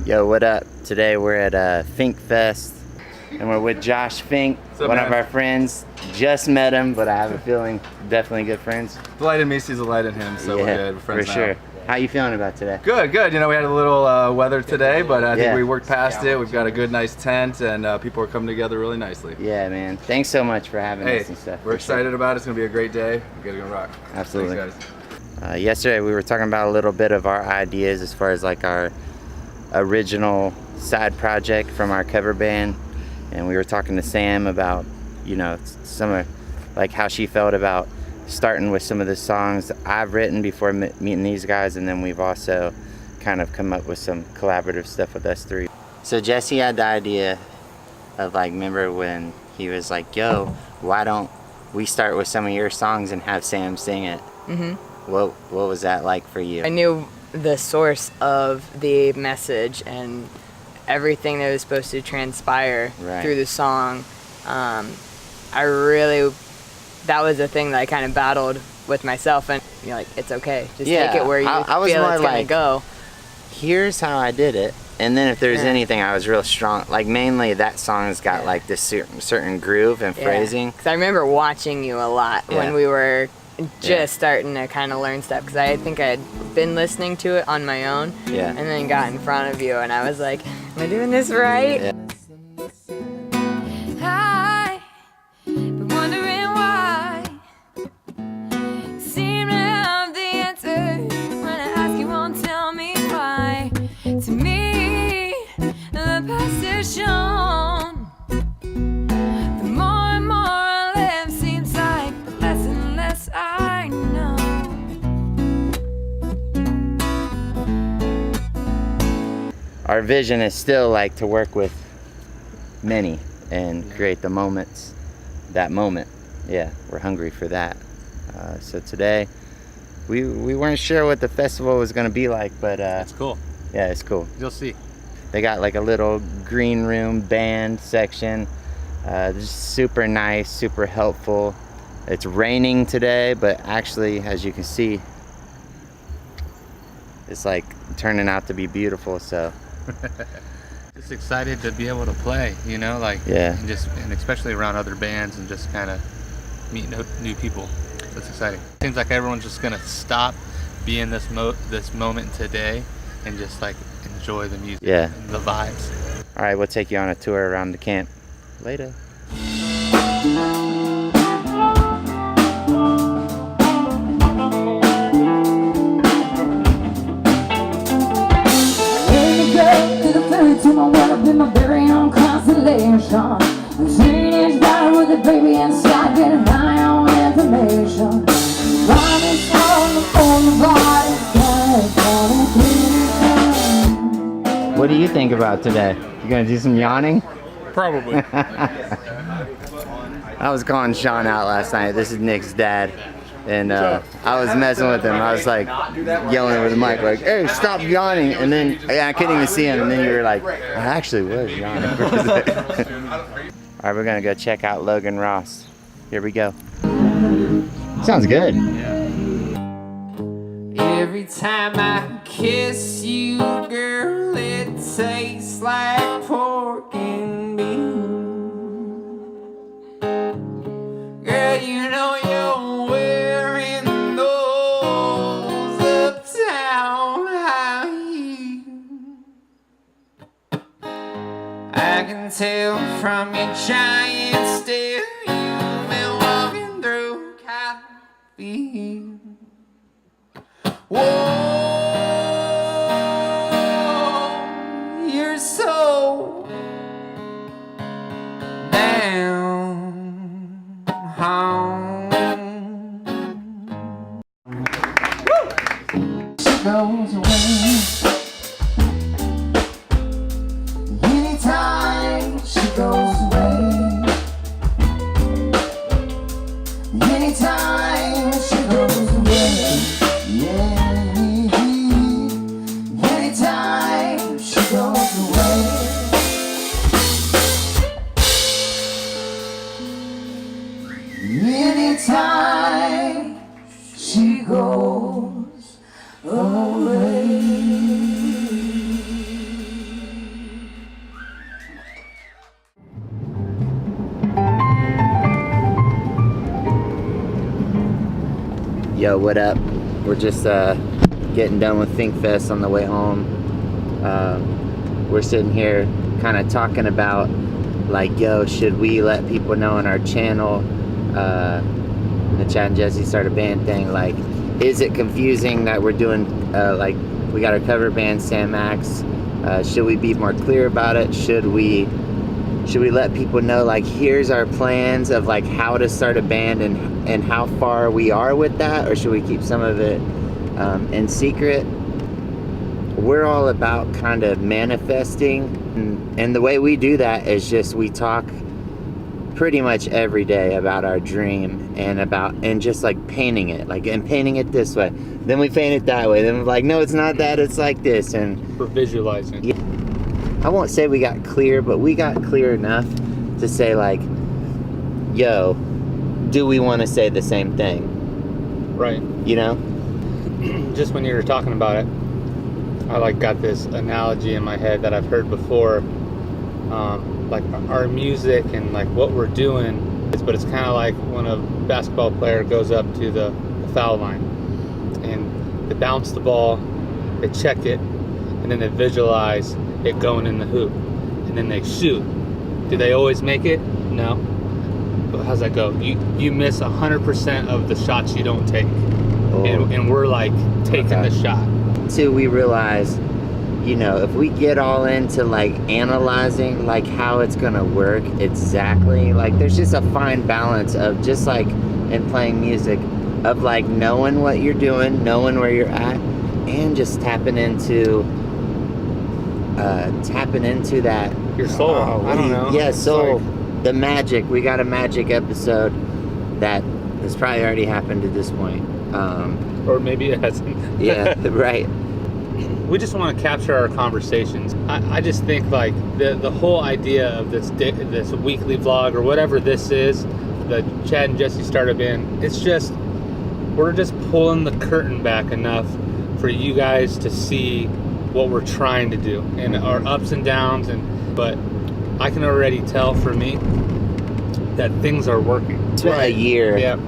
Yo, what up? Today we're at Fink Fest, and we're with Josh Fink, one of our friends. Just met him, but I have a feeling definitely good friends. The light in me sees the light in him, so yeah, we're good. We're friends for sure. now. How you feeling about today? Good, good. You know, we had a little weather today, but I think we worked past it. We've got a good, nice tent, and people are coming together really nicely. Yeah, man. Thanks so much for having us and stuff. We're excited about it. It's going to be a great day. We're going to rock. Absolutely. Thanks, guys. Yesterday we were talking about a little bit of our ideas as far as like our original side project from our cover band, and we were talking to Sam about, you know, some of like how she felt about starting with some of the songs I've written before meeting these guys, and then we've also kind of come up with some collaborative stuff with us three. So Jesse had the idea of, like, remember when he was like, yo, why don't we start with some of your songs and have Sam sing it? Mm-hmm. What was that like for you? I knew the source of the message and everything that was supposed to transpire through the song. That was the thing that I kind of battled with myself, and you're like, it's okay, just take it where you feel it's gonna go. Here's how I did it, and then if there's anything I was real strong, like mainly that song's got like this certain groove and phrasing. Because I remember watching you a lot when we were just starting to kind of learn stuff, because I think I had been listening to it on my own, and then got in front of you, and I was like, am I doing this right? Yeah. To me, the past is shown. The more and more I live, seems like the less and less I know. Our vision is still like to work with many and create the moments, that moment. Yeah, we're hungry for that. So today, we weren't sure what the festival was gonna be like, but it's cool. Yeah, it's cool. You'll see. They got like a little green room band section. Just super nice, super helpful. It's raining today, but actually, as you can see, it's like turning out to be beautiful. So just excited to be able to play, you know, like and especially around other bands and just kind of meet new people. So it's exciting. Seems like everyone's just gonna stop being this moment today and just like enjoy the music and the vibes. All right, we'll take you on a tour around the camp later. To my world in my very own constellation. I'm teenage battle with a baby inside, getting high on information. Promise on the body. What do you think about today? You gonna do some yawning? Probably. I was calling Sean out last night. This is Nick's dad. And I was messing with him. I was like yelling over the mic, like, hey, stop yawning. And then I couldn't even see him. And then you were like, I actually was yawning for a second. All right, we're gonna go check out Logan Ross. Here we go. Sounds good. Every time I kiss you, girl, it tastes like pork and beans. Girl, you know you're wearing those uptown high heels. I can tell from your giant stare you've been walking through cotton fields. Whoa, you're so down home. She goes away anytime she goes away. Anytime she goes away. Yeah. Anytime she goes away. Anytime she goes away. Yo, what up? We're just getting done with Fink Fest on the way home. We're sitting here kind of talking about, like, yo, should we let people know on our channel, the Chad and Jesse Start a Band thing, like, is it confusing that we're doing, like, we got our cover band, Samax. Should we be more clear about it? Should we let people know, like, here's our plans of, like, how to start a band and how far we are with that? Or should we keep some of it in secret? We're all about kind of manifesting, and the way we do that is just we talk pretty much every day about our dream and just like painting it, like, and painting it this way, then we paint it that way, then we're like, no, it's not that, it's like this. And we're visualizing. Yeah, I won't say we got clear, but we got clear enough to say, like, yo, do we want to say the same thing? Right. You know? Just when you were talking about it, I like got this analogy in my head that I've heard before, like our music and like what we're doing, but it's kind of like when a basketball player goes up to the foul line and they bounce the ball, they check it, and then they visualize it going in the hoop, and then they shoot. Do they always make it? No. But how's that go? You miss 100% of the shots you don't take. Oh. And we're like taking the shot. Till we realize, you know, if we get all into like analyzing like how it's gonna work exactly, like there's just a fine balance of, just like in playing music, of like knowing what you're doing, knowing where you're at, and just tapping into that, your soul. I don't know. Yeah, soul. The magic. We got a magic episode that has probably already happened at this point. Or maybe it hasn't. Yeah, right. We just want to capture our conversations. I just think like the whole idea of this weekly vlog or whatever this is, the Chad and Jesse Start a Band, it's just, we're just pulling the curtain back enough for you guys to see what we're trying to do and our ups and downs, but I can already tell for me that things are working. It's been a year. Yeah.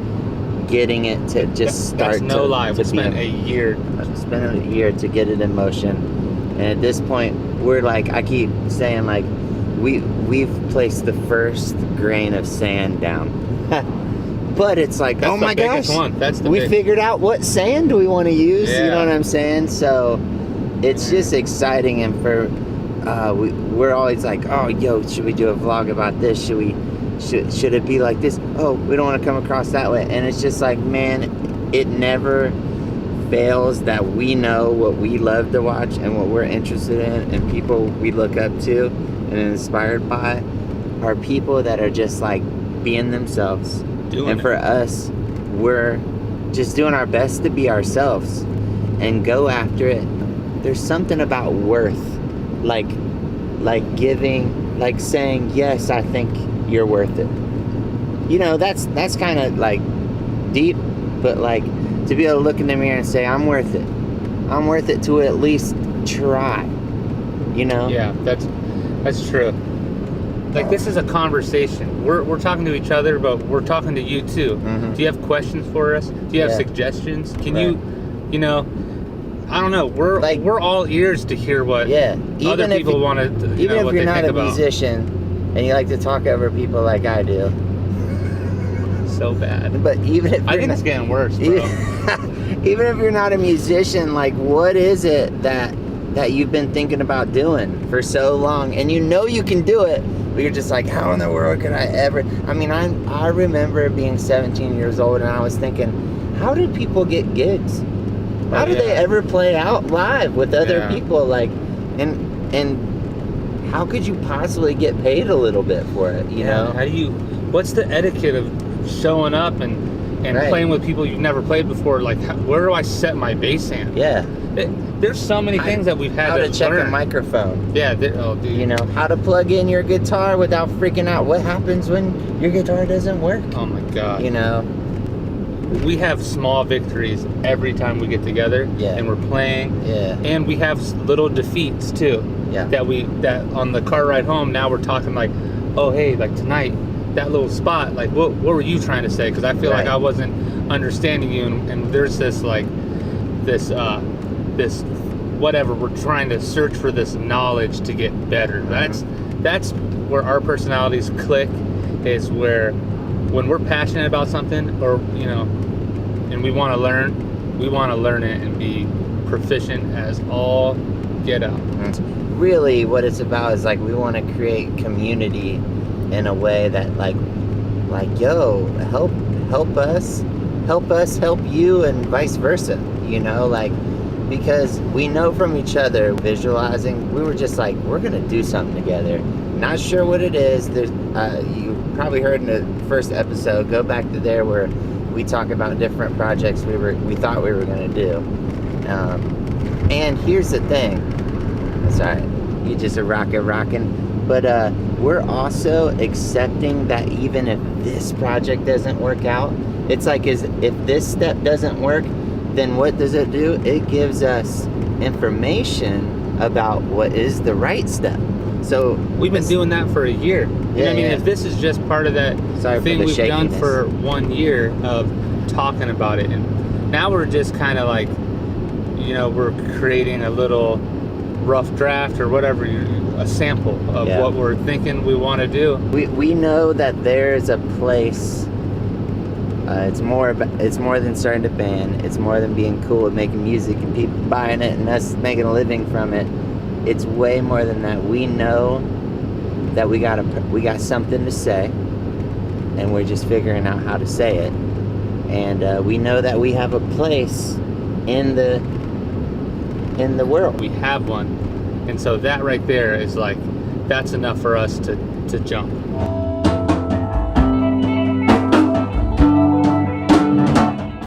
Getting it to just start. That's no lie. We spent a year. It's been a year to get it in motion, and at this point, we're like, I keep saying, like, we've placed the first grain of sand down. But it's like, that's oh my gosh, we figured out what sand we want to use. Yeah. You know what I'm saying? So it's just exciting, and for we're always like, oh, yo, should we do a vlog about this? Should it be like this? Oh, we don't want to come across that way. And it's just like, man, it never fails that we know what we love to watch and what we're interested in, and people we look up to and inspired by are people that are just like being themselves. And for us, we're just doing our best to be ourselves and go after it. There's something about worth, like giving, like saying, yes, I think you're worth it. You know, that's kind of like deep, but like to be able to look in the mirror and say, I'm worth it. I'm worth it to at least try. You know? Yeah, that's true. Like, this is a conversation. We're talking to each other, but we're talking to you too. Mm-hmm. Do you have questions for us? Do you have suggestions? Can you know, I don't know. We're all ears to hear what other people want to. Even if you're not a musician and you like to talk over people like I do. So bad. But even if I think it's getting worse, bro. Even if you're not a musician, like, what is it that you've been thinking about doing for so long, and you know you can do it, but you're just like, how in the world could I ever? I mean, I remember being 17 years old, and I was thinking, how do people get gigs? How do they ever play out live with other people? Like, and how could you possibly get paid a little bit for it? You know? What's the etiquette of showing up and playing with people you've never played before? Like, where do I set my bass amp? Yeah. There's so many things that we've had to learn. How to check a microphone. Yeah. Oh, dude. You know, how to plug in your guitar without freaking out. What happens when your guitar doesn't work? Oh my God. You know? We have small victories every time we get together and we're playing. Yeah. And we have little defeats too. Yeah. That on the car ride home, now we're talking like, oh, hey, like tonight, that little spot, like what were you trying to say? Because I feel like I wasn't understanding you, and there's this like this whatever, we're trying to search for this knowledge to get better. That's where our personalities click, is where when we're passionate about something, or you know, and we want to learn it and be proficient as all get out. Really what it's about is like we want to create community in a way that like yo, help us help you, and vice versa, you know, like, because we know from each other, visualizing, we were just like, we're gonna do something together. Not sure what it is. There's you probably heard in the first episode, go back to there, where we talk about different projects we thought we were gonna do. And here's the thing, it's alright, you just a rocking, but we're also accepting that even if this project doesn't work out, it's like, if this step doesn't work, then what does it do? It gives us information about what is the right step. So we've been doing that for a year. Yeah, I mean, if this is just part of that thing we've done for 1 year of talking about it, and now we're just kind of like, you know, we're creating a little rough draft or whatever, a sample of what we're thinking we want to do. We know that there's a place. It's more than starting a band. It's more than being cool and making music and people buying it and us making a living from it. It's way more than that. We know that we got something to say, and we're just figuring out how to say it. And we know that we have a place in the world. We have one, and so that right there is like, that's enough for us to jump.